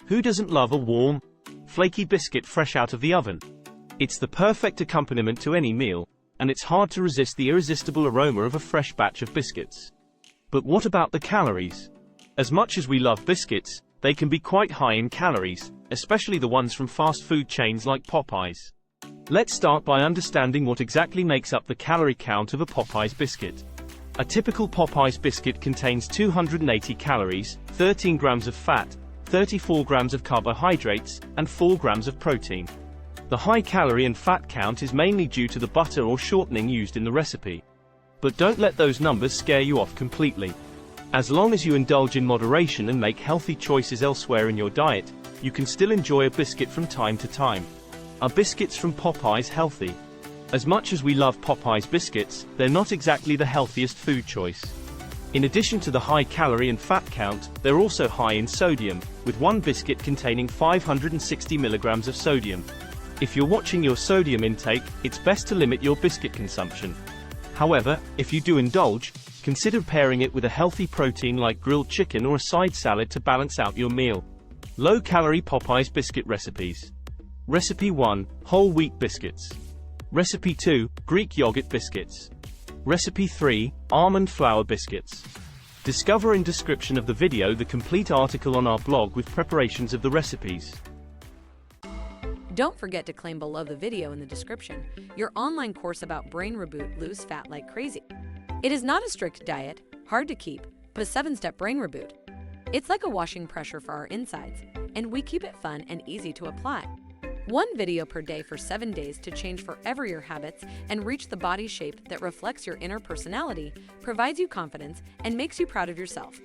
Who doesn't love a warm, flaky biscuit fresh out of the oven? It's the perfect accompaniment to any meal, and it's hard to resist the irresistible aroma of a fresh batch of biscuits. But what about the calories? As much as we love biscuits, they can be quite high in calories, especially the ones from fast food chains like Popeyes. Let's start by understanding what exactly makes up the calorie count of a Popeyes biscuit. A typical Popeyes biscuit contains 280 calories, 13 grams of fat, 34 grams of carbohydrates, and 4 grams of protein. The high calorie and fat count is mainly due to the butter or shortening used in the recipe. But don't let those numbers scare you off completely. As long as you indulge in moderation and make healthy choices elsewhere in your diet, you can still enjoy a biscuit from time to time. Are biscuits from Popeyes healthy? As much as we love Popeyes biscuits, they're not exactly the healthiest food choice. In addition to the high calorie and fat count, they're also high in sodium, with one biscuit containing 560 milligrams of sodium. If you're watching your sodium intake, it's best to limit your biscuit consumption. However, if you do indulge, consider pairing it with a healthy protein like grilled chicken or a side salad to balance out your meal. Low-calorie Popeyes biscuit recipes. Recipe 1, whole wheat biscuits. Recipe 2, Greek yogurt biscuits. Recipe 3, almond flour biscuits. Discover in description of the video the complete article on our blog with preparations of the recipes. Don't forget to claim below the video in the description your online course about brain reboot, lose fat like crazy. It is not a strict diet, hard to keep, but a 7-step brain reboot. It's like a washing pressure for our insides, and we keep it fun and easy to apply. 1 video per day for 7 days to change forever your habits and reach the body shape that reflects your inner personality, provides you confidence, and makes you proud of yourself.